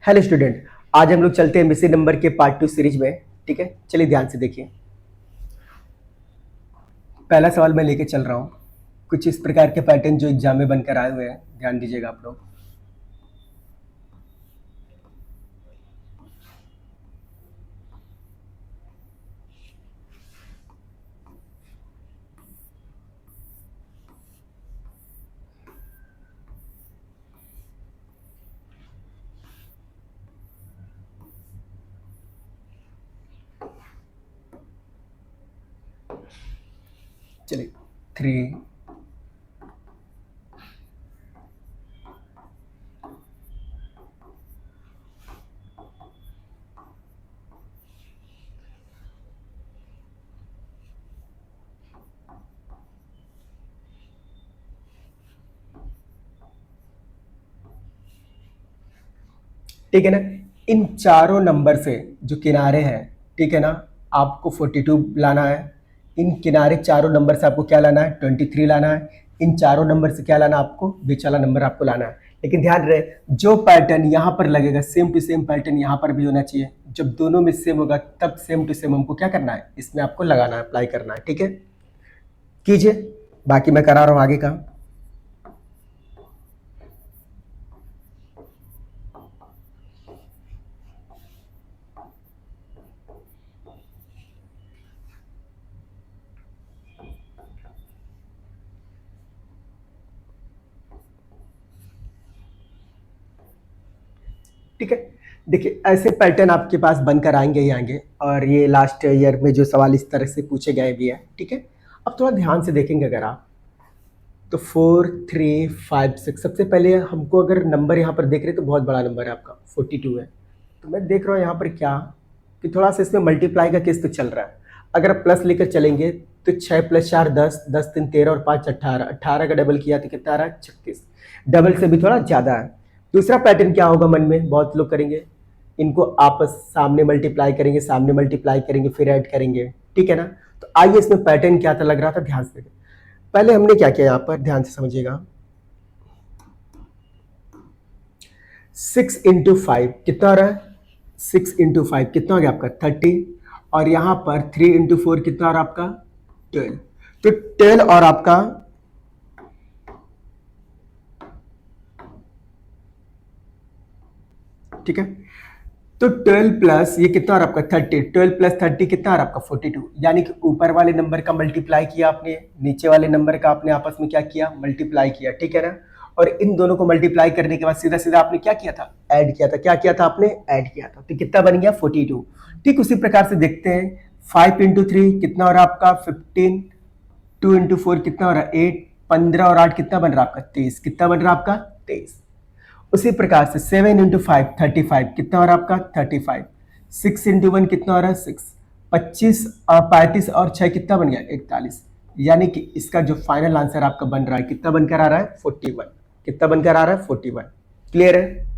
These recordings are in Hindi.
Hello student. आज हम लोग चलते हैं मिसिंग नंबर के पार्ट 2 सीरीज में। ठीक है, चलिए ध्यान से देखिए। पहला सवाल मैं लेके चल रहा हूँ। कुछ इस प्रकार के पैटर्न जो एग्जाम में बनकर आए हुए हैं, ध्यान दीजिएगा आप लोग। चलिए 3 ठीक है ना। इन चारों नंबर से जो किनारे हैं, ठीक है ना, आपको 42 लाना है। इन किनारे चारों नंबर से आपको क्या लाना है, 23 लाना है। इन चारों नंबर से क्या लाना है आपको, बीच वाला नंबर आपको लाना है। लेकिन ध्यान रहे, जो पैटर्न यहाँ पर लगेगा सेम टू सेम पैटर्न यहाँ पर भी होना चाहिए। जब दोनों में सेम होगा तब सेम टू सेम हमको क्या करना है, इसमें आपको लगाना है, अप्लाई करना है। ठीक है, कीजिए। बाकी मैं करा रहा हूँ आगे का। ठीक है, देखिए ऐसे पैटर्न आपके पास बनकर आएंगे ही आएंगे, और ये लास्ट ईयर में जो सवाल इस तरह से पूछे गए भी है। ठीक है, अब थोड़ा ध्यान से देखेंगे अगर आप, तो 4 3 5 6, सबसे पहले हमको अगर नंबर यहाँ पर देख रहे हैं तो बहुत बड़ा नंबर है आपका 42 है। तो मैं देख रहा हूँ यहाँ पर क्या, कि थोड़ा सा इसमें मल्टीप्लाई का केस तो चल रहा है। अगर आप प्लस लेकर चलेंगे तो 6 + 4 10, 10 3 13 और 5 18, 18 का डबल किया तो कितना आ रहा है, 36। डबल से भी थोड़ा ज़्यादा है। दूसरा पैटर्न क्या होगा, मन में बहुत लोग करेंगे, इनको आपस सामने मल्टीप्लाई करेंगे, सामने मल्टीप्लाई करेंगे, फिर ऐड करेंगे। ठीक है ना। तो आइए इसमें पैटर्न क्या था लग रहा था, ध्यान से देखिए। पहले हमने क्या किया, यहाँ पर ध्यान से समझिएगा। 6 × 5 कितना आ रहा है, 6 × 5 कितना हो गया आपका 30, और यहाँ पर 3 × 4 कितना आ रहा है आपका 12। तो 12 और आपका ठीक है, तो 12 प्लस ये कितना आ रहा है आपका 30, 12 + 30 कितना आ रहा है आपका 42। यानी कि ऊपर वाले नंबर का मल्टीप्लाई किया आपने, नीचे वाले नंबर का आपने आपस में क्या किया, मल्टीप्लाई किया। ठीक है ना। और इन दोनों को मल्टीप्लाई करने के बाद सीधा सीधा आपने क्या किया था, ऐड किया था। क्या किया था आपने, ऐड किया था। तो कितना बन गया 42। ठीक उसी प्रकार से देखते हैं, 5 × 3 कितना हो रहा है आपका 15, 2 × 4 कितना हो रहा है 8, 15 और 8 कितना बन रहा है आपका 23। कितना बन रहा है आपका 23। उसी प्रकार से 7 × 5 35 कितना हो रहा है आपका 35। 6 × 1 कितना हो रहा है 6, 25 35 और 6 कितना बन गया 41। यानी कि इसका जो फाइनल आंसर आपका बन रहा है कितना बनकर आ रहा है 41। कितना बनकर आ रहा है 41। क्लियर है।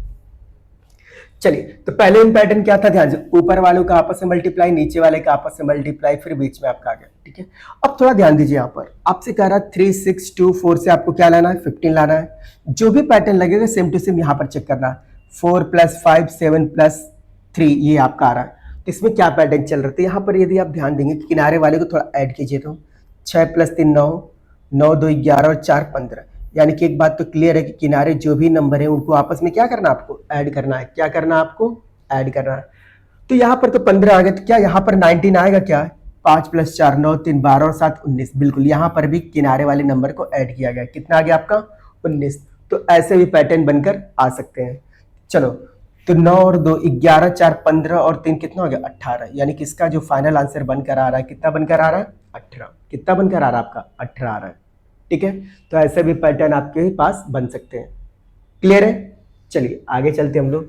चलिए, तो पहले इन पैटर्न क्या था, ध्यान से, ऊपर वालों का आपस में मल्टीप्लाई, नीचे वाले का आपस में मल्टीप्लाई, फिर बीच में आपका आ गया। ठीक है, अब थोड़ा ध्यान दीजिए, यहाँ पर आपसे कह रहा है 3 6 2 4 से आपको क्या लाना है 15 लाना है। जो भी पैटर्न लगेगा सेम टू सेम यहाँ पर चेक करना है। 4 + 5 7 + 3 ये आपका आ रहा है। तो इसमें क्या पैटर्न चल रहा था, यहाँ पर यदि आप ध्यान देंगे कि किनारे वाले को थोड़ा ऐड कीजिए, तो 6 + 3 9, 9 2 11 और 4 15। यानी कि एक बात तो क्लियर है कि किनारे जो भी नंबर है उनको आपस में क्या करना है, आपको ऐड करना है। क्या करना है आपको, ऐड करना है। तो यहाँ पर तो 15 आ गया, तो क्या यहाँ पर 19 आएगा क्या, 5 + 4 9 3 12 और 7 19। बिल्कुल, यहाँ पर भी किनारे वाले नंबर को ऐड किया गया। कितना आ गया आपका 19। तो ऐसे भी पैटर्न बनकर आ सकते हैं। चलो, तो 9 और 2 11, 4 15 और 3 कितना हो गया 18। यानी कि इसका जो फाइनल आंसर बनकर आ रहा है, कितना बनकर आ रहा है 18। कितना बनकर आ रहा है आपका 18 आ रहा है। ठीक है, तो ऐसे भी पैटर्न आपके पास बन सकते हैं। क्लियर है। चलिए आगे चलते हम लोग।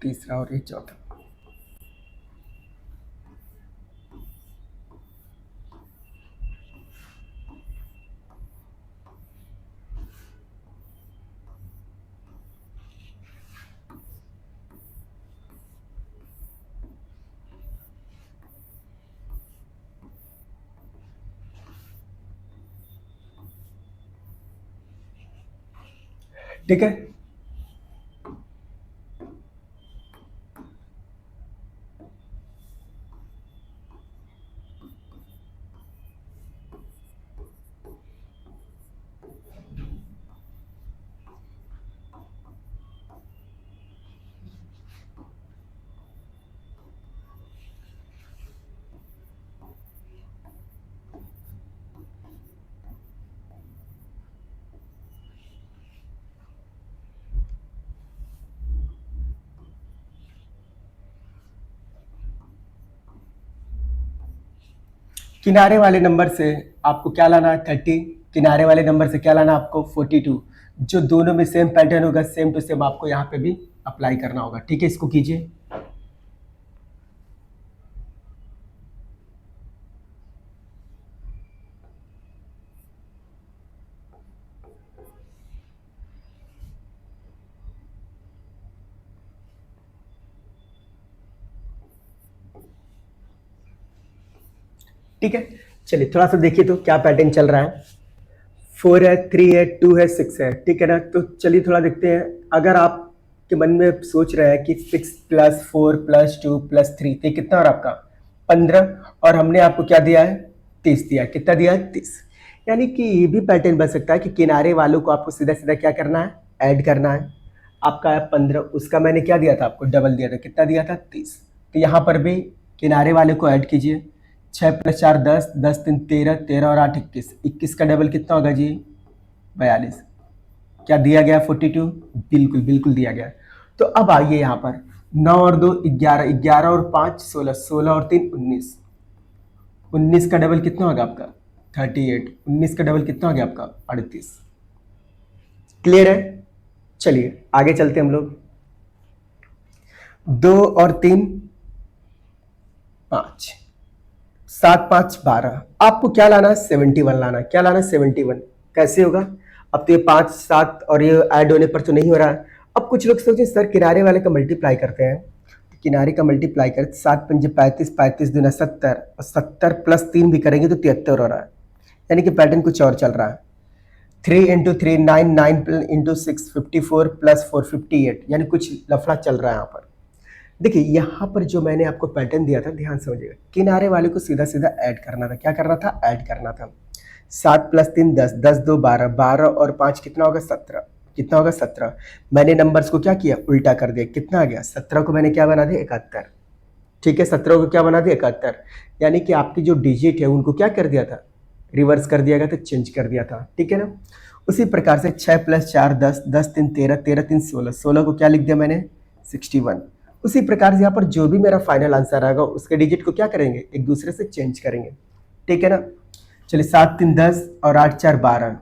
तीसरा और ये चौथा। ठीक है। किनारे वाले नंबर से आपको क्या लाना है 30, किनारे वाले नंबर से क्या लाना है आपको 42। जो दोनों में सेम पैटर्न होगा, सेम टू सेम आपको यहाँ पे भी अप्लाई करना होगा। ठीक है, इसको कीजिए। ठीक है, चलिए थोड़ा सा देखिए तो क्या पैटर्न चल रहा है। 4 है, 3 है, 2 है, 6 है। ठीक है ना, तो चलिए थोड़ा देखते हैं। अगर आपके मन में सोच रहे हैं कि 6 प्लस 4 प्लस 2 प्लस 3, तो कितना और आपका 15, और हमने आपको क्या दिया है 30 दिया है। कितना दिया है 30। यानी कि ये भी पैटर्न बन सकता है कि किनारे वालों को आपको सीधा सीधा क्या करना है, ऐड करना है। आपका है 15, उसका मैंने क्या दिया था आपको, डबल दिया था। कितना दिया था 30। तो यहाँ पर भी किनारे वाले को ऐड कीजिए। 6 + 4 10, 10 × 3 13, 13 और 8 21, 21 का डबल कितना होगा जी 42। क्या दिया गया 42, बिल्कुल बिल्कुल दिया गया। तो अब आइए यहाँ पर 9 और 2 11, 11 और 5 16, 16 और 3 19, 19 का डबल कितना होगा आपका 38, 19 का डबल कितना हो गया आपका 38। क्लियर है। चलिए आगे चलते हम लोग। 2 और 3 5, 7 5 12। आपको क्या लाना है 71 लाना है। क्या लाना है 71। कैसे होगा, अब तो ये 5 7 और ये ऐड होने पर तो नहीं हो रहा है। अब कुछ लोग सोचें सर किनारे वाले का मल्टीप्लाई करते हैं। तो किनारे का मल्टीप्लाई कर 7 पंजे 35, 35 दूना 70, और 70 + 3 भी करेंगे तो 73 हो रहा है। यानी कि पैटर्न कुछ और चल रहा है। 3 × 3 9, 9 × 6 54 + 4 58, यानी कुछ लफड़ा चल रहा है यहाँ पर। देखिए यहाँ पर जो मैंने आपको पैटर्न दिया था, ध्यान से समझिएगा। किनारे वाले को सीधा सीधा ऐड करना था। क्या करना था, ऐड करना था। 7 + 3 10, 10 2 12, 12 और 5 कितना होगा 17। कितना होगा 17। मैंने नंबर्स को क्या किया, उल्टा कर दिया। कितना आ गया 17 को मैंने क्या बना दिया 71। ठीक है, 17 को क्या बना दिया 71। यानी कि आपकी जो डिजिट है उनको क्या कर दिया था, रिवर्स कर दिया गया था, चेंज कर दिया था। ठीक है ना। उसी प्रकार से 6 + 4 10, 10 3 13, 13 3 16, 16 को क्या लिख दिया मैंने 61। उसी प्रकार से यहाँ पर जो भी मेरा फाइनल आंसर आएगा उसके डिजिट को क्या करेंगे, एक दूसरे से चेंज करेंगे। ठीक है ना। चलिए 7 3 10 और 8 4 12,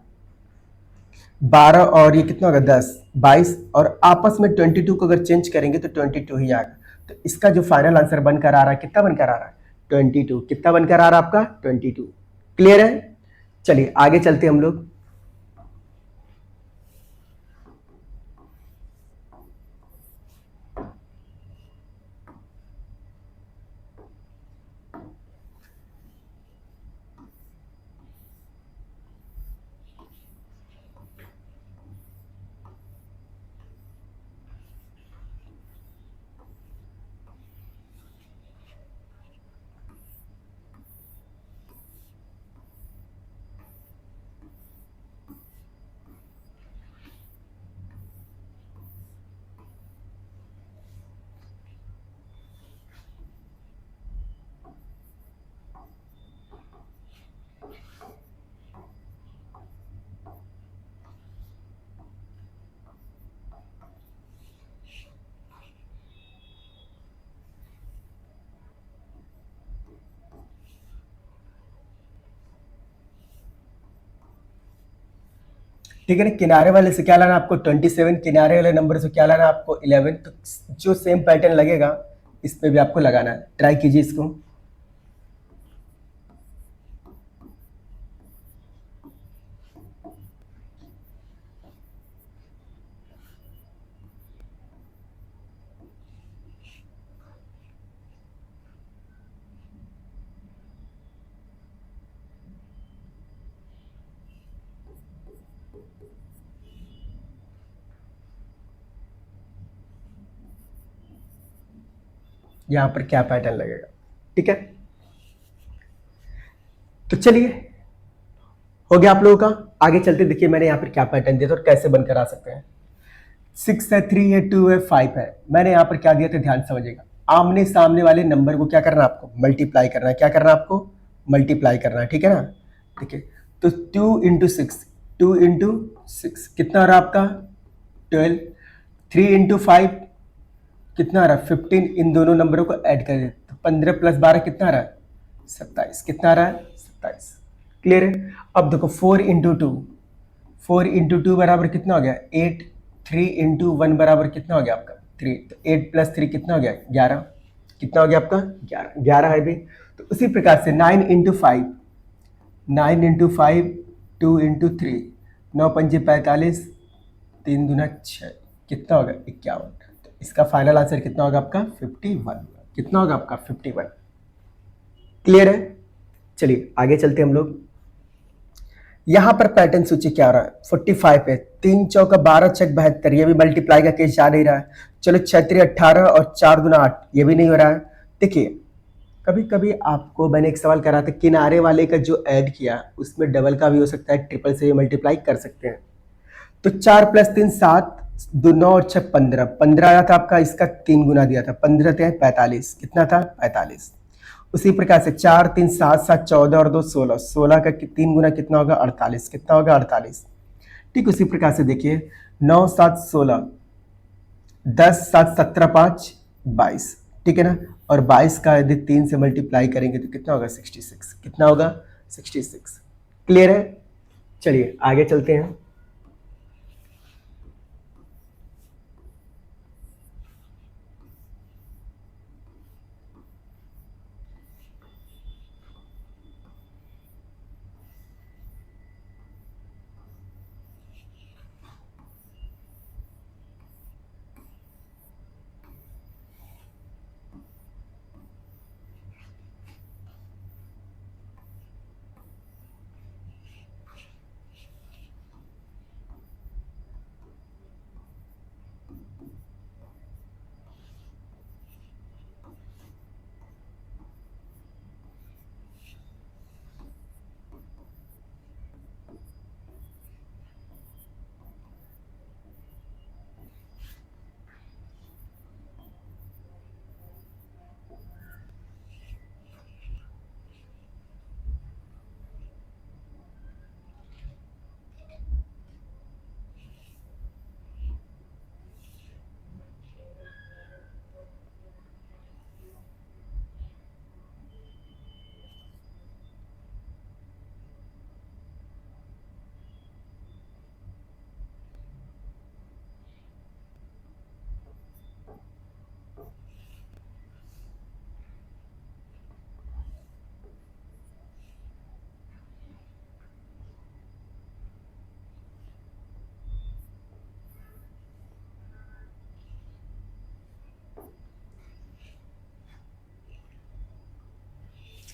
12 और ये कितना होगा 10 22, और आपस में 22 को अगर चेंज करेंगे तो 22 ही आएगा। तो इसका जो फाइनल आंसर बनकर आ रहा है, कितना बनकर आ रहा है 22। कितना बनकर आ रहा है आपका 22। क्लियर है। चलिए आगे चलते हम लोग। ठीक है ना, किनारे वाले से क्या लाना है आपको 27, किनारे वाले नंबर से क्या लाना है आपको 11। तो जो सेम पैटर्न लगेगा इस पे भी आपको लगाना है। ट्राई कीजिए इसको। यहाँ पर क्या पैटर्न लगेगा। ठीक है, तो चलिए हो गया आप लोगों का। आगे चलते देखिए मैंने यहाँ पर क्या पैटर्न दिया था और कैसे बनकर आ सकते हैं। 6 है, 3 है, 2 है, 5 है। मैंने यहाँ पर क्या दिया था, ध्यान समझिएगा। आमने सामने वाले नंबर को क्या करना है आपको, मल्टीप्लाई करना है। क्या करना है आपको, मल्टीप्लाई करना है। ठीक है ना, देखिए तो 2 × 6, 2 × 6 कितना आ रहा है आपका 12, 3 × 5 कितना आ रहा है 15। इन दोनों नंबरों को ऐड कर देते तो 15 + 12 कितना आ रहा है 27। कितना आ रहा है 27। क्लियर है। अब देखो 4 × 2, 4 × 2 बराबर कितना हो गया 8। 3 × 1 बराबर कितना हो गया आपका 3। तो 8 + 3 कितना हो गया 11। कितना हो गया आपका 11, 11 है भी। तो उसी प्रकार से 9 × 5, 9 × 5, 2 × 3, 9 × 5 45, 3 दूना 6, कितना होगा 51। तो इसका फाइनल आंसर कितना होगा आपका 51। कितना होगा आपका 51। क्लियर है। चलिए आगे चलते हम लोग। यहां पर पैटर्न सूची क्या आ रहा है 45 है, 3 × 4 = 12, 6 × 72, ये भी मल्टीप्लाई का केस जा नहीं रहा है। चलो 6 × 3 = 18 और 4 दूना 8, ये भी नहीं हो रहा है। देखिए कभी कभी आपको मैंने एक सवाल करा था, किनारे वाले का जो ऐड किया उसमें डबल का भी हो सकता है, ट्रिपल से भी मल्टीप्लाई कर सकते हैं। तो 4 + 3 7, 2 9 और 6 15, 15 आया था आपका, इसका 3 गुना दिया था, 15 × 3 = 45। कितना था 45। उसी प्रकार से 4 3 7 7 14 और 2 16, 16 का 3 गुना कितना होगा 48। कितना होगा 48। ठीक उसी प्रकार से देखिए 9 7 16, 10 7 17 5 22। ठीक है ना, और 22 का यदि 3 से मल्टीप्लाई करेंगे तो कितना होगा 66। कितना होगा 66। क्लियर है। चलिए आगे चलते हैं।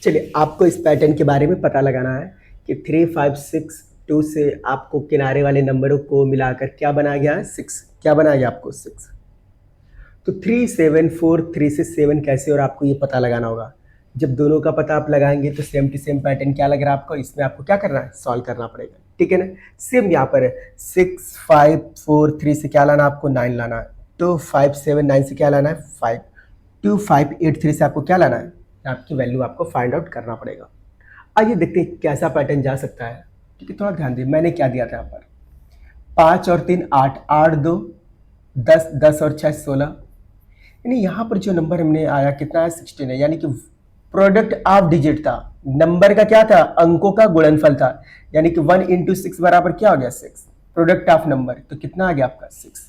चलिए आपको इस पैटर्न के बारे में पता लगाना है कि 3 5 6 2 से आपको किनारे वाले नंबरों को मिलाकर क्या बनाया गया है 6। क्या बनाया गया आपको 6। तो 3 7 4 3 से 7 कैसे, और आपको ये पता लगाना होगा। जब दोनों का पता आप लगाएंगे तो सेम टू सेम पैटर्न क्या लग रहा है आपको, इसमें आपको क्या करना है सॉल्व करना पड़ेगा। ठीक है ना, सेम यहाँ पर है 6 5 4 3 से क्या लाना है आपको 9 लाना है। 2 5 7 9 से क्या लाना है 5। 2 5 8 3 से आपको क्या लाना है, आपकी वैल्यू आपको फाइंड आउट करना पड़ेगा। आइए देखते हैं कैसा पैटर्न जा सकता है। ठीक है, थोड़ा ध्यान दिए मैंने क्या दिया था यहाँ पर 5 और 3 8, 8 2 10, 10 और 6 16। यानी यहाँ पर जो नंबर हमने आया कितना है 16 है, यानी कि प्रोडक्ट ऑफ डिजिट था, नंबर का क्या था अंकों का गुणनफल था। यानी कि 1 × 6 बराबर क्या हो गया 6, प्रोडक्ट ऑफ नंबर। तो कितना आ गया आपका 6।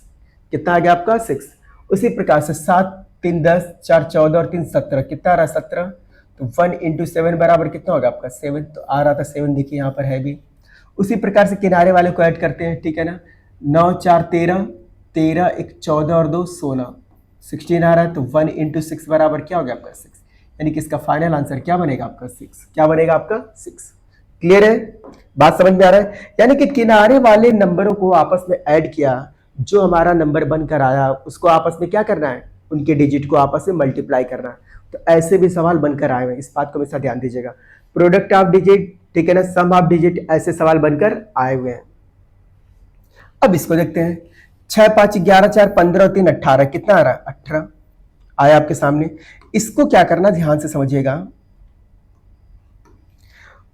कितना आ गया आपका 6। उसी प्रकार से 7 3 10, 4 14 और 3 17, कितना आ रहा है 17। तो 1 × 7 बराबर कितना होगा आपका 7। तो आ रहा था 7, देखिए यहाँ पर है भी। उसी प्रकार से किनारे वाले को ऐड करते हैं। ठीक है ना, 9 4 13, 13 1 14 और 2 16, 16 आ रहा है। तो 1 × 6 बराबर क्या हो गया आपका 6। यानी कि इसका फाइनल आंसर क्या बनेगा आपका 6। क्या बनेगा आपका 6। क्लियर है, बात समझ में आ रहा है। यानी कि किनारे वाले नंबरों को आपस में ऐड किया, जो हमारा नंबर बनकर आया उसको आपस में क्या करना है उनके डिजिट को आपस में मल्टीप्लाई करना है। तो ऐसे भी सवाल बनकर आए हुए हैं, इस बात को हमेशा ध्यान दीजिएगा। प्रोडक्ट ऑफ डिजिट, ठीक है ना, सम ऑफ डिजिट, ऐसे सवाल बनकर आए हुए हैं। अब इसको देखते हैं। 6 5 11 4 15 और 3 18, कितना आ रहा है? 18 आया आपके सामने। इसको क्या करना, ध्यान से समझिएगा।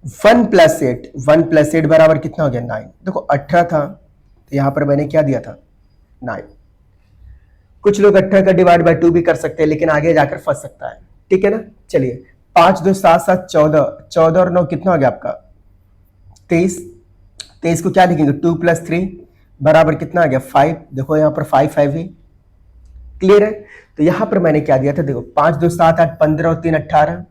1 प्लस 8, 1 प्लस 8 बराबर कितना हो गया? 9। देखो 18 था तो यहां पर मैंने क्या दिया था? 9। कुछ लोग 18 का डिवाइड बाय 2 भी कर सकते हैं, लेकिन आगे जाकर फंस सकता है, ठीक है ना। चलिए, 5 2 7 7 14, 14 और 9 कितना हो गया आपका? 23। 23 को क्या लिखेंगे? 2 प्लस 3 बराबर कितना आ गया? 5। देखो यहाँ पर 5 5 ही क्लियर है। तो यहां पर मैंने क्या दिया था? देखो 5 2 7 8 15 और 3 18,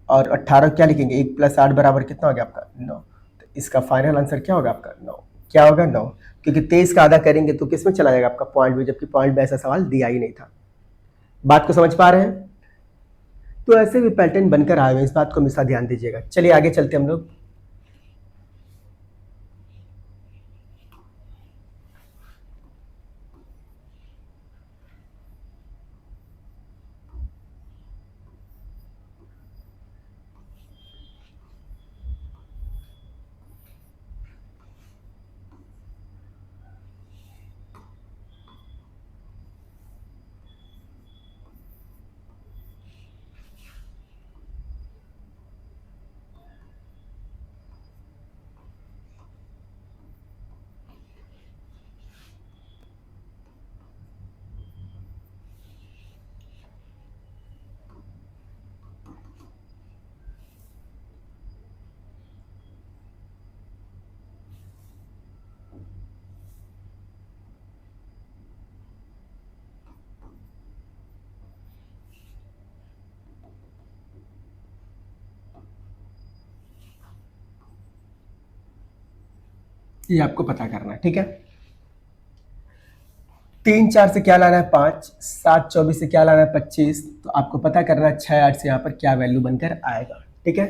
और 18 क्या लिखेंगे? 1 प्लस 8 बराबर कितना हो गया आपका? 9। तो इसका फाइनल आंसर क्या होगा आपका? 9। क्या होगा? 9। क्योंकि 23 का आधा करेंगे तो किसमें चला जाएगा? आपका पॉइंट में, जबकि पॉइंट में ऐसा सवाल दिया ही नहीं था। बात को समझ पा रहे हैं? तो ऐसे भी पैटर्न बनकर आए हुए, इस बात को हमेशा ध्यान दीजिएगा। चलिए आगे चलते हम लोग। ये आपको पता करना है, ठीक है। 3 4 से क्या लाना है? 5। 7 24 से क्या लाना है? 25। तो आपको पता करना है 6 8 से यहाँ पर क्या वैल्यू बनकर आएगा, ठीक है।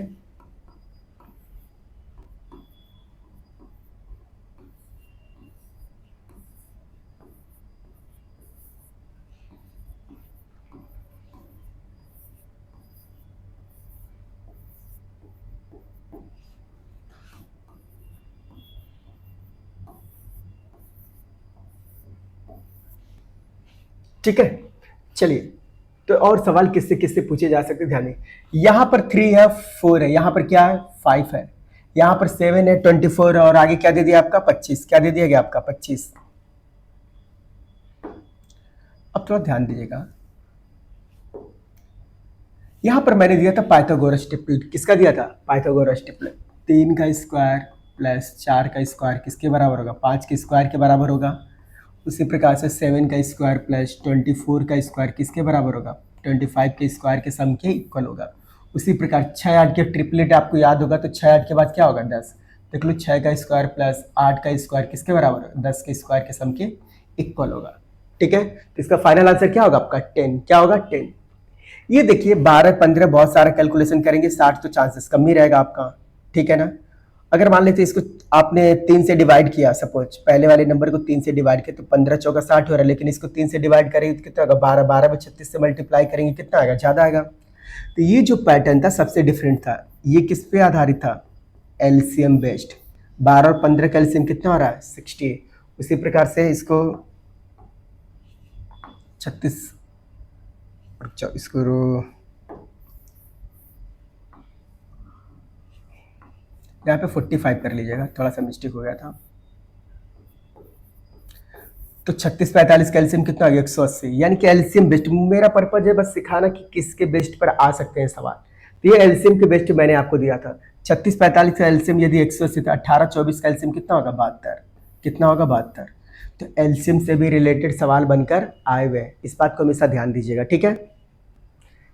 ठीक है, चलिए। तो और सवाल किससे किससे पूछे जा सकते हैं, ध्यान दें। यहां पर 3 है, 4 है, यहां पर क्या है? 5 है, यहां पर 7 है, 24 है, और आगे क्या दे दिया आपका? 25। क्या दे दिया गया आपका? 25। अब थोड़ा ध्यान दीजिएगा। यहां पर मैंने दिया था पाइथागोरस ट्रिपल। किसका दिया था? Pythagoras triple. 3 का स्क्वायर प्लस 4 का स्क्वायर किसके बराबर होगा? 5 के स्क्वायर के बराबर होगा। उसी प्रकार से 7 का स्क्वायर प्लस 24 का स्क्वायर किसके बराबर होगा? 25 के स्क्वायर के सम के इक्वल होगा। उसी प्रकार 6 8 के ट्रिपलेट आपको याद होगा, तो 6 8 के बाद क्या होगा? 10। देख लो, 6 का स्क्वायर प्लस 8 का स्क्वायर किसके बराबर होगा? 10 के स्क्वायर के सम के इक्वल होगा, ठीक है। तो इसका फाइनल आंसर क्या होगा आपका? 10। क्या होगा? 10। ये देखिए 12 15 बहुत सारा कैलकुलेशन करेंगे, 60 तो चांसेस कम ही रहेगा आपका, ठीक है ना। अगर मान लेते इसको आपने 3 से डिवाइड किया, सपोज पहले वाले नंबर को 3 से डिवाइड किया तो 15 चौका 60 हो रहा है, लेकिन इसको 3 से डिवाइड करेंगे तो कितना होगा? 12। 12 में 36 से मल्टीप्लाई करेंगे कितना आएगा? ज़्यादा आएगा। तो ये जो पैटर्न था सबसे डिफरेंट था। ये किस पे आधारित था? LCM based. 12 और 15 का एलसीएम कितना हो रहा है? 60। उसी प्रकार से इसको 36 और इसको यहाँ पे 45 कर लीजिएगा, थोड़ा सा मिस्टेक हो गया था। तो 36 45 का एलसीएम कितना आ गया? 180। यानी कि एलसीएम बेस्ट। मेरा पर्पज है बस सिखाना कि किसके बेस्ट पर आ सकते हैं सवाल। तो ये एलसीएम के बेस्ट मैंने आपको दिया था। 36 45 का एलसीएम यदि 180 था, 18 24 का एलसीएम कितना होगा? 72। कितना होगा? 72। तो एलसीएम से भी रिलेटेड सवाल बनकर आए हुए हैं, इस बात को हमेशा ध्यान दीजिएगा, ठीक है।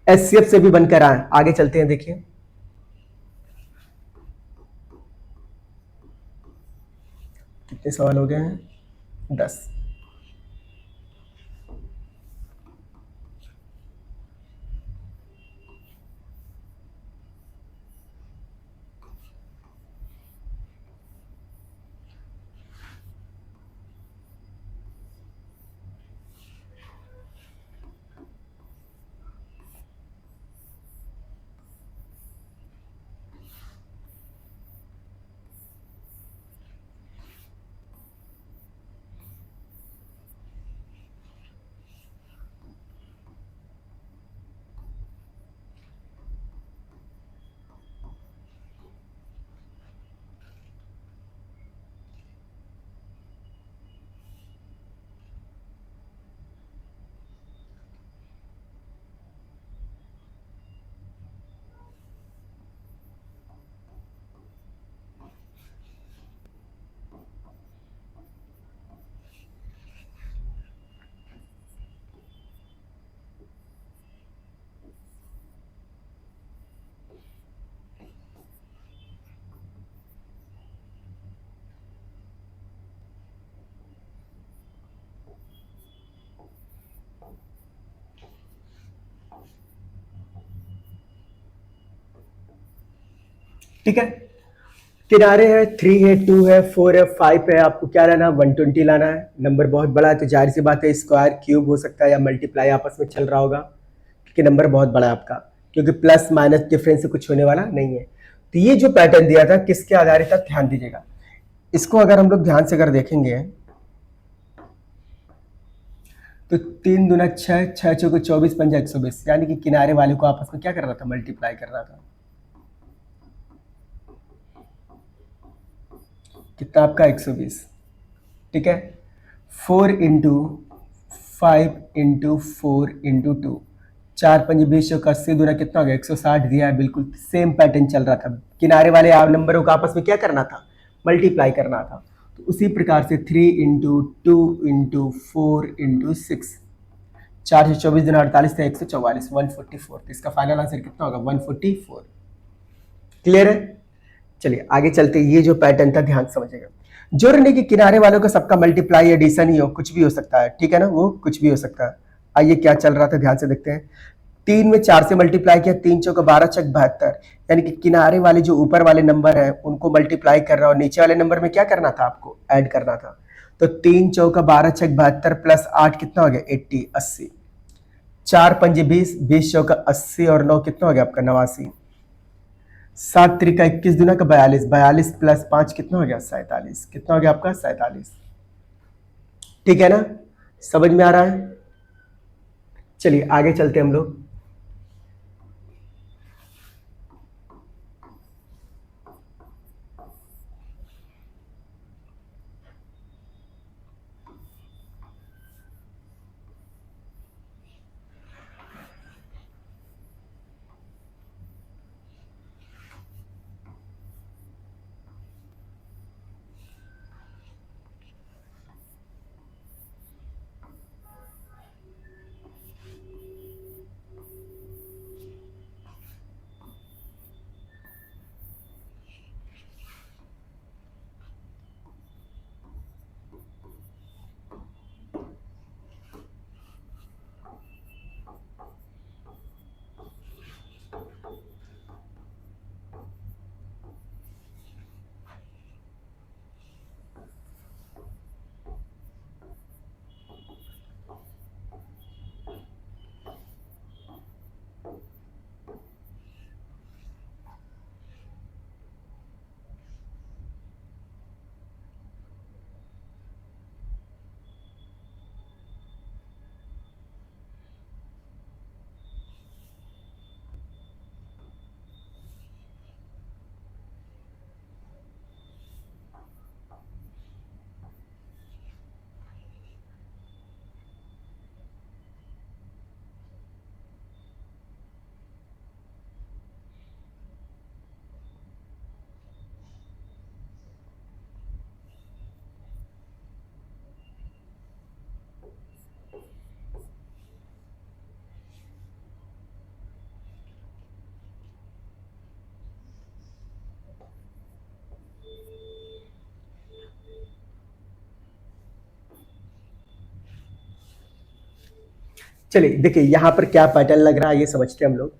एचसीएफ से भी बनकर आए। आगे चलते हैं, देखिए कितने सवाल हो गए हैं? 10। ठीक है। किनारे है 3 है 2 है 4 है 5 है, आपको क्या लाना है 120 लाना है। नंबर बहुत बड़ा है तो जाहिर सी बात है स्क्वायर क्यूब हो सकता है या मल्टीप्लाई आपस में चल रहा होगा, क्योंकि नंबर बहुत बड़ा है आपका, क्योंकि प्लस माइनस डिफरेंस से कुछ होने वाला नहीं है। तो ये जो पैटर्न दिया था किसके आधारित था, ध्यान दीजिएगा। इसको अगर हम लोग ध्यान से अगर देखेंगे तो 3 दूना 6, 6 चौके 24, पंजा 120, यानी कि किनारे वाले को आपस में क्या कर रहा था, मल्टीप्लाई कर रहा था। कितना आपका 120, ठीक है। 4 इंटू 5 इंटू 4 इंटू 2, 4 पंजे 20, 80 दूना कितना हो गया 160 दिया है। बिल्कुल सेम पैटर्न चल रहा था, किनारे वाले आप नंबरों को आपस में क्या करना था, मल्टीप्लाई करना था। तो उसी प्रकार से 3 इंटू 2 इंटू 4 इंटू 6, 4 से 24 दिन 48 थे 144, 144। तो इसका फाइनल आंसर कितना होगा 144। क्लियर है। चलिए आगे चलते, ये जो पैटर्न था ध्यान समझिएगा। जोड़ने के किनारे वालों का सबका मल्टीप्लाई एडिशन ही हो, कुछ भी हो सकता है, ठीक है ना, वो कुछ भी हो सकता है। आइए क्या चल रहा था ध्यान से देखते हैं। 3 में 4 से मल्टीप्लाई किया, 3 चौका 12 छक 72, यानी कि किनारे वाले जो ऊपर वाले नंबर है उनको मल्टीप्लाई कर रहा और नीचे वाले नंबर में क्या करना था, आपको ऐड करना था। तो 3 चौका 12 छक 72 प्लस 8 कितना हो गया 80, 80। 4 पंजे 20, 20 चौका 80 और 9 कितना हो गया आपका 89। 7 त्रिका 21 दूना का 42, 42 प्लस 5 कितना हो गया 47, कितना हो गया आपका 47। ठीक है ना, समझ में आ रहा है। चलिए आगे चलते हम लोग। चलिए देखिए यहाँ पर क्या पैटर्न लग रहा है ये समझते हैं हम लोग।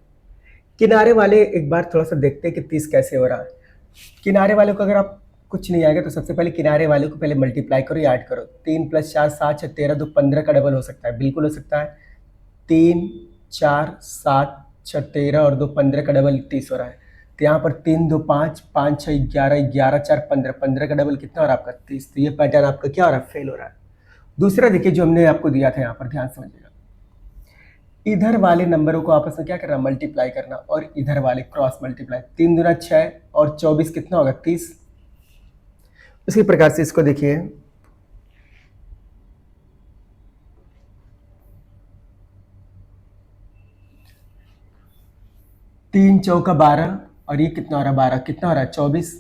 किनारे वाले एक बार थोड़ा सा देखते हैं कि 30 कैसे हो रहा है। किनारे वाले को अगर आप कुछ नहीं आएगा तो सबसे पहले किनारे वाले को पहले मल्टीप्लाई करो या ऐड करो। 3 + 4 7 6 13 2 15 का डबल हो सकता है, बिल्कुल हो सकता है। 3 4 7 6 13 और 2 15 का डबल 30 हो रहा है। तो यहाँ पर 3 2 5 5 6 11 11 4 15, 15 का डबल कितना हो रहा है आपका 30। तो ये पैटर्न आपका क्या हो रहा है, फेल हो रहा है। दूसरा देखिए जो हमने आपको दिया था यहाँ पर ध्यान समझिएगा, इधर वाले नंबरों को आपस में क्या करना, मल्टीप्लाई करना, और इधर वाले क्रॉस मल्टीप्लाई। 3 दूना 6 और 24 कितना होगा 30। उसी प्रकार से इसको देखिए, 3 चौका 12 और ये कितना हो रहा है 12, कितना हो रहा है 24।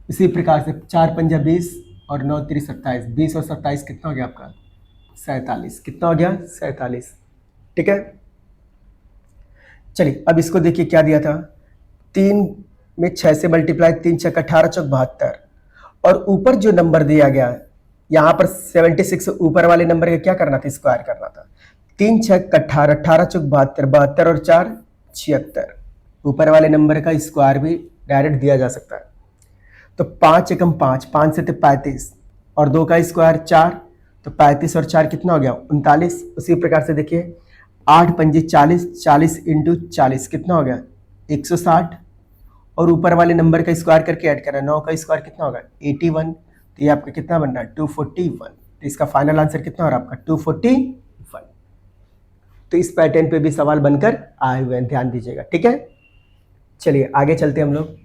इसी प्रकार से 4 पंजा 20 और 9 3 27, 20 और 27 कितना हो गया आपका 47, कितना हो गया 47। ठीक है। चलिए अब इसको देखिए क्या दिया था, 3 में 6 से मल्टीप्लाई, 3 6 18 चौक 72, और ऊपर जो नंबर दिया गया है यहाँ पर 76, ऊपर वाले नंबर का क्या करना था, स्क्वायर करना था। 3 6 18, 18 चौक 72, 72 और 4 76, ऊपर वाले नंबर का स्क्वायर भी डायरेक्ट दिया जा सकता है। तो 5 एकम 5, 5 से थे 35 और 2 का स्क्वायर 4, तो 35 और 4 कितना हो गया 39। उसी प्रकार से देखिए 8 पंजे 40, 40 इंटू 40 कितना हो गया 160, और ऊपर वाले नंबर का स्क्वायर करके ऐड करा, 9 का स्क्वायर कितना होगा 81, तो ये आपका कितना बन रहा है 241। तो इसका फाइनल आंसर कितना हो रहा है आपका 241। तो इस पैटर्न पे भी सवाल बनकर आए हुए हैं, ध्यान दीजिएगा, ठीक है। चलिए आगे चलते हैं हम लोग।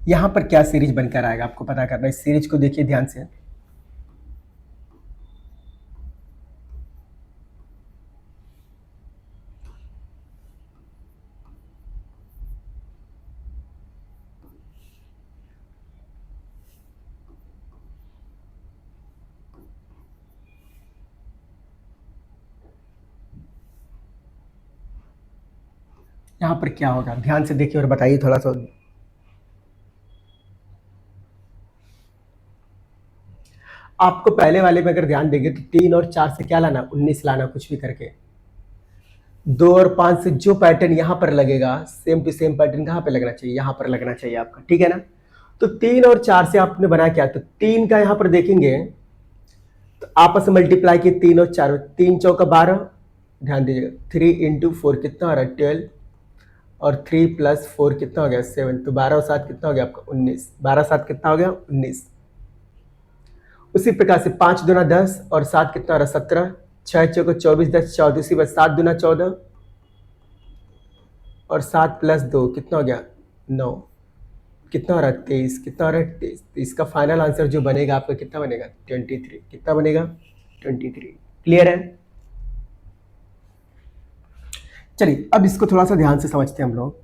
यहां पर क्या सीरीज बनकर आएगा आपको पता करना है। इस सीरीज को देखिए ध्यान से। यहां पर क्या होगा ध्यान से देखिए और बताइए थोड़ा सा। आपको पहले वाले में अगर ध्यान देंगे तो 3 और 4 से क्या लाना 19 लाना, कुछ भी करके। 2 और 5 से जो पैटर्न यहां पर लगेगा सेम टू सेम पैटर्न कहां पे लगना चाहिए, यहां पर लगना चाहिए आपका, ठीक है ना। तो 3 और 4 से आपने बनाया क्या, तो 3 का यहां पर देखेंगे तो आपस में मल्टीप्लाई किए 3 और 4, 3 चौका 12, ध्यान दीजिएगा 3 इंटू 4 कितना हो रहा है 12, और 3 प्लस 4 कितना हो गया 7, तो 12 और 7 कितना हो गया आपका 19, 12 7 कितना हो गया 19। उसी प्रकार से 5 दूना 10 और 7 कितना हो रहा है 17, 6 चौको 24, 10 14, उसी बात 7 दूना 14 और 7 प्लस 2 कितना हो गया 9, कितना हो रहा है 23, कितना हो रहा है 23। तो इसका फाइनल आंसर जो बनेगा आपका कितना बनेगा 23, कितना बनेगा 23। क्लियर है। चलिए अब इसको थोड़ा सा ध्यान से समझते हैं हम लोग।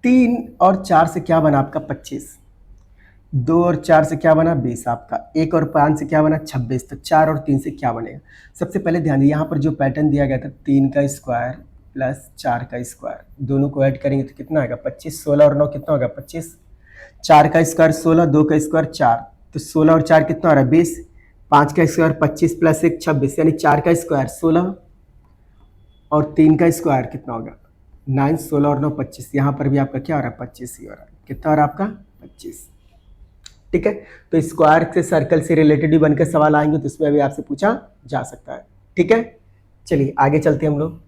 3 और 4 से क्या बना आपका 25, 2 और 4 से क्या बना 20 आपका, 1 और 5 से क्या बना 26, तो 4 और 3 से क्या बनेगा। सबसे पहले ध्यान दिए यहाँ पर जो पैटर्न दिया गया था 3 का स्क्वायर प्लस 4 का स्क्वायर, दोनों को ऐड करेंगे तो कितना आएगा 25, 16 और 9 कितना होगा 25, 4 का स्क्वायर 16, 2 का स्क्वायर 4, तो 16 और 4 कितना हो रहा है 20, 5 का स्क्वायर 25 प्लस 1 26, यानी 4 का स्क्वायर 16 और 3 का स्क्वायर कितना होगा 9, 16 और 9 25, यहाँ पर भी आपका क्या हो रहा है 25 ही हो रहा है, कितना हो रहा है आपका 25, ठीक है। तो स्क्वायर से सर्कल से रिलेटेड भी बनकर सवाल आएंगे तो इसमें भी आपसे पूछा जा सकता है, ठीक है। चलिए आगे चलते हैं हम लोग।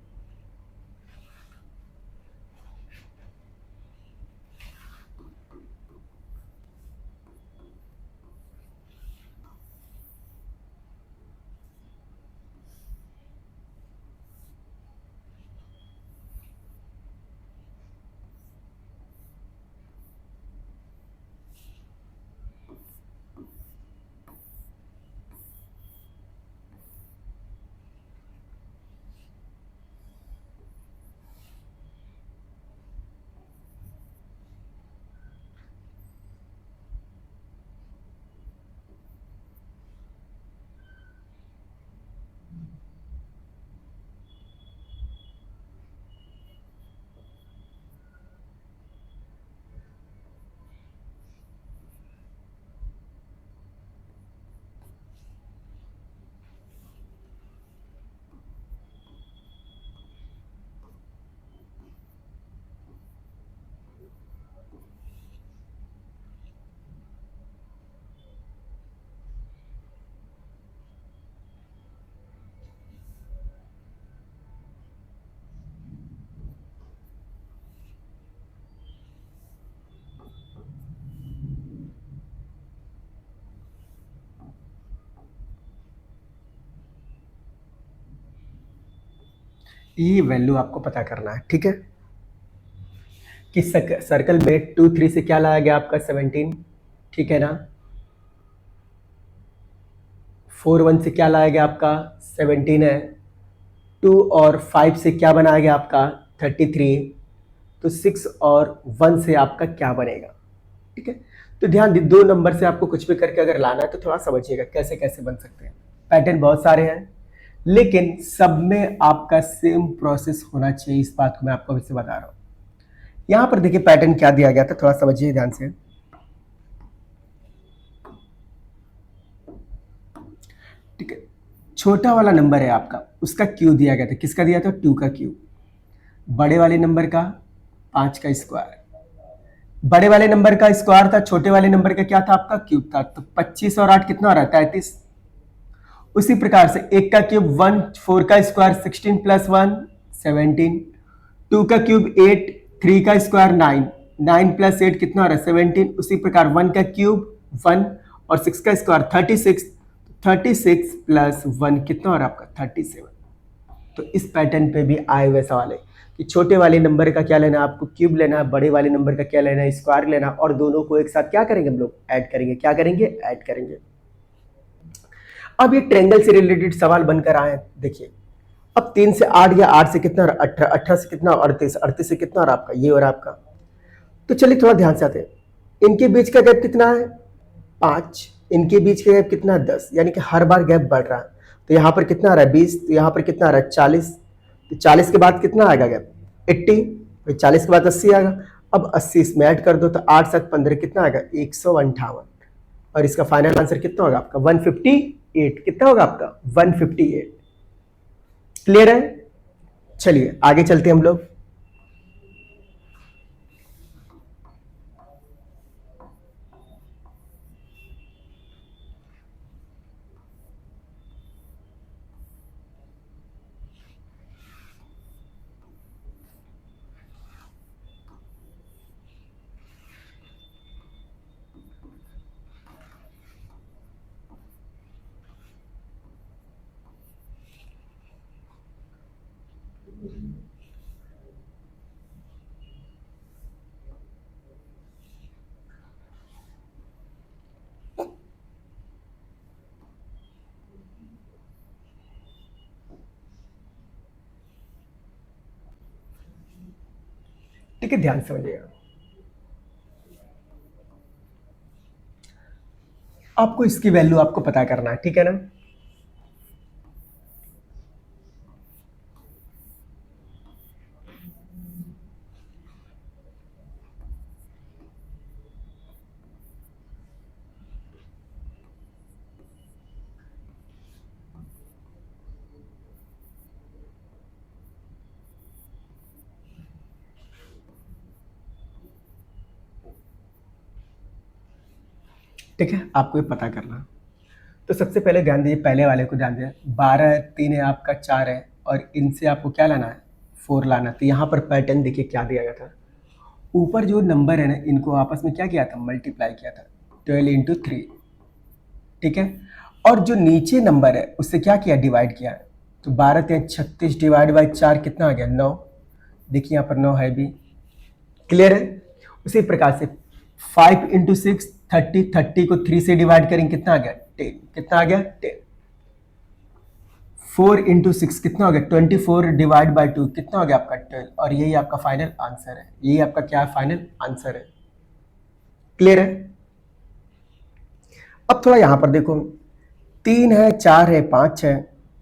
ये वैल्यू आपको पता करना है, ठीक है। कि सर्कल में 2 3 से क्या लाया गया आपका 17, ठीक है ना। 4 1 से क्या लाया गया आपका 17 है। 2 और 5 से क्या बनाया गया आपका 33। तो 6 और 1 से आपका क्या बनेगा, ठीक है। तो ध्यान दी, दो नंबर से आपको कुछ भी करके अगर लाना है तो थोड़ा समझिएगा कैसे कैसे बन सकते हैं। पैटर्न बहुत सारे हैं, लेकिन सब में आपका सेम प्रोसेस होना चाहिए, इस बात को मैं आपको अभी से बता रहा हूं। यहां पर देखिए पैटर्न क्या दिया गया था, थोड़ा समझिए ध्यान से। ठीक है, छोटा वाला नंबर है आपका, उसका क्यू दिया गया था, किसका दिया था 2 का क्यू। बड़े वाले नंबर का 5 का स्क्वायर। बड़े वाले नंबर का स्क्वायर था, छोटे वाले नंबर का क्या था आपका क्यूब था। तो 25 और 8 कितना हो रहा है 33। उसी प्रकार से 1 का क्यूब 1, 4 का स्क्वायर 16 प्लस 1 17, 2 का क्यूब 8, 3 का स्क्वायर 9, 9 प्लस 8 कितना हो रहा है 17। उसी प्रकार 1 का क्यूब 1 और 6 का स्क्वायर 36, 36 प्लस 1 कितना हो रहा है आपका 37। तो इस पैटर्न पे भी आए हुए सवाल है कि छोटे वाले नंबर का क्या लेना है आपको क्यूब लेना है, बड़े वाले नंबर का क्या लेना है स्क्वायर लेना, और दोनों को एक साथ क्या करेंगे हम लोग ऐड करेंगे। क्या करेंगे ऐड करेंगे। अब ये ट्रेंगल से रिलेटेड सवाल बनकर आए, देखिए। अब 3 से 8 या 8 से कितना 18, 18 से कितना 38, 38 से कितना और आपका ये और आपका। तो चलिए थोड़ा ध्यान से आते हैं। इनके बीच का गैप कितना है 5, इनके बीच का गैप कितना है 10, यानी कि हर बार गैप बढ़ रहा है। तो यहाँ पर कितना आ रहा है 20, तो यहाँ पर कितना आ रहा है 40। तो 40 के बाद कितना आएगा गैप 80, फिर 40 के बाद 80 आएगा। अब 80 इसमें ऐड कर दो तो 8 7 15 कितना आएगा 158। और इसका फाइनल आंसर कितना होगा आपका 158। कितना होगा आपका 158। क्लियर है। चलिए आगे चलते हैं हम लोग। ठीक है, ध्यान समझिएगा। आपको इसकी वैल्यू आपको पता करना है, ठीक है ना। ठीक है, आपको ये पता करना। तो सबसे पहले ध्यान दीजिए, पहले वाले को ध्यान दीजिए। 12 है, 3 है आपका, 4 है, और इनसे आपको क्या लाना है 4 लाना। तो यहाँ पर पैटर्न देखिए क्या दिया गया था। ऊपर जो नंबर है ना, इनको आपस में क्या किया था मल्टीप्लाई किया था 12 इंटू 3, ठीक है। और जो नीचे नंबर है उससे क्या किया डिवाइड किया। तो 12 3 36 डिवाइड बाई 4 कितना आ गया 9। देखिए यहाँ पर 9 है भी। क्लियर है। उसी प्रकार से 5 इंटू 6 30, 30 को 3 से डिवाइड करेंगे कितना आ गया 10। कितना आ गया 10। 4 इंटू 6 कितना हो गया 24 डिवाइड बाई 2 कितना हो गया आपका 12। और यही आपका फाइनल आंसर है। यही आपका क्या फाइनल आंसर है। क्लियर है। अब थोड़ा यहां पर देखो, 3 है, 4 है, 5 है,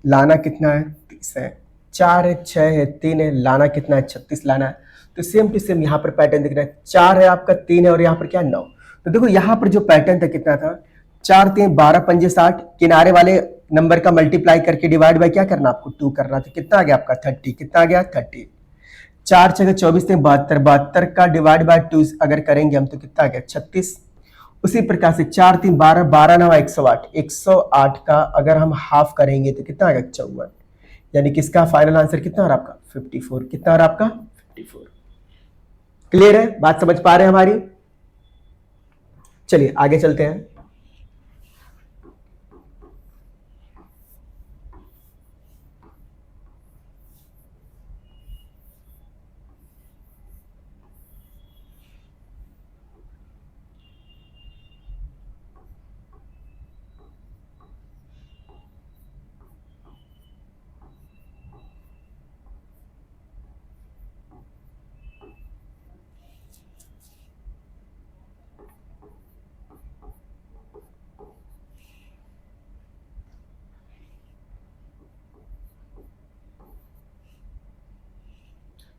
लाना कितना है 30 है। 4 है, 6 है, 3 है, लाना कितना है 36 लाना है। तो सेम टू सेम यहाँ पर पैटर्न दिख रहा है। 4 है आपका, 3 है, और यहाँ पर क्या 9। तो देखो यहाँ पर जो पैटर्न था कितना था 4 3 12 पंजे 60, किनारे वाले नंबर का मल्टीप्लाई करके डिवाइड बाय क्या करना आपको 2 करना। तो कितना आ गया आपका 30। कितना आ गया 30। 4 6 24 72, 72 का डिवाइड बाय 2 अगर करेंगे हम तो कितना आ गया 36। उसी प्रकार से 4 3 12, 12 9 108, 108 का अगर हम हाफ करेंगे तो कितना आ गया 54। यानी कि इसका फाइनल आंसर कितना आ रहा आपका 54। कितना आ रहा आपका 54। क्लियर है, बात समझ पा रहे हैं हमारी। चलिए आगे चलते हैं।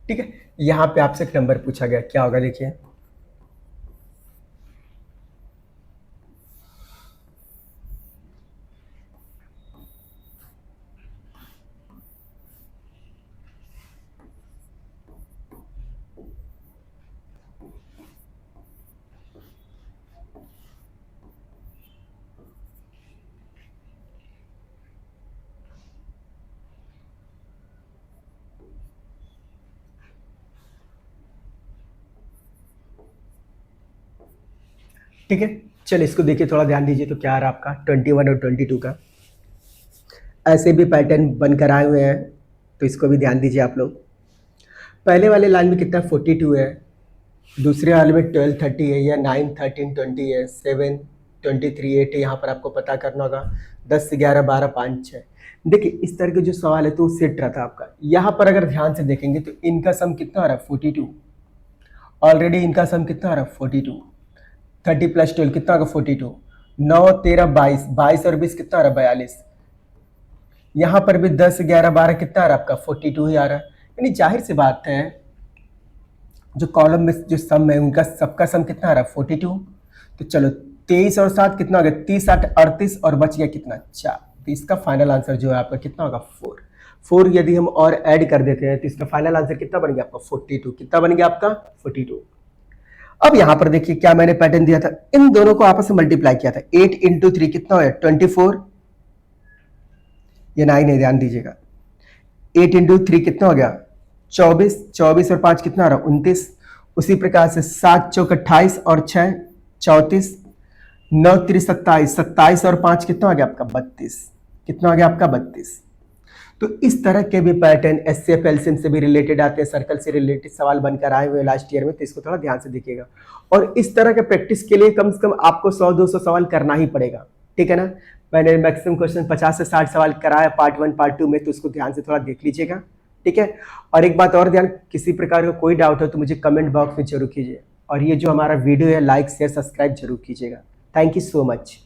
ठीक है, यहाँ पे आपसे एक नंबर पूछा गया, क्या होगा देखिए। ठीक है, चलिए इसको देखिए, थोड़ा ध्यान दीजिए। तो क्या आ रहा है आपका 21 और 22 का, ऐसे भी पैटर्न बनकर आए हुए हैं, तो इसको भी ध्यान दीजिए आप लोग। पहले वाले लाइन में कितना 42 है, दूसरे वाले में 12 30 है, या 9 13 20 है, 7 23 8 है। यहाँ पर आपको पता करना होगा 10 11 12 5 6। देखिए इस तरह के जो सवाल है तो वो सेट रहा था आपका। यहाँ पर अगर ध्यान से देखेंगे तो इनका सम कितना आ रहा है 42, ऑलरेडी इनका सम कितना आ रहा है 42, 30 + 12 कितना होगा 42, 9 13 22, 22 और 20 कितना आ रहा है 42। यहाँ पर भी 10 11 12 कितना आ रहा है आपका 42 ही आ रहा है। यानी जाहिर सी बात है जो कॉलम में जो सम है उनका सबका सम कितना आ रहा है 42। तो चलो 23 और 7 कितना हो गया 30 8 38 और बच गया कितना 4। तो इसका फाइनल आंसर जो है आपका कितना होगा 4। यदि हम और ऐड कर देते हैं तो इसका फाइनल आंसर कितना बन गया आपका 42। कितना बन गया आपका 42। अब यहां पर देखिए क्या मैंने पैटर्न दिया था, इन दोनों को आपस में मल्टीप्लाई किया था। 8 × 3 कितना हो 24, ये 9 है, ध्यान दीजिएगा। 8 × 3 कितना हो गया 24, 24 और 5 कितना आ रहा 29। उसी प्रकार से 7 चौक 28 और 6 34, 9 3 27, 27 और 5 कितना आ गया आपका 32। कितना आ गया आपका 32। तो इस तरह के भी पैटर्न एचसीएफ एलसीएम से भी रिलेटेड आते हैं, सर्कल से रिलेटेड सवाल बनकर आए हुए लास्ट ईयर में, तो इसको थोड़ा ध्यान से देखिएगा। और इस तरह के प्रैक्टिस के लिए कम से कम आपको 100-200 सवाल करना ही पड़ेगा, ठीक है ना। मैंने मैक्सिमम क्वेश्चन 50 से 60 सवाल कराया पार्ट 1 पार्ट 2 में, तो उसको ध्यान से थोड़ा देख लीजिएगा, ठीक है। और एक बात और ध्यान, किसी प्रकार का कोई डाउट हो तो मुझे कमेंट बॉक्स में जरूर कीजिए। और ये जो हमारा वीडियो है लाइक शेयर सब्सक्राइब जरूर कीजिएगा। Thank you so much.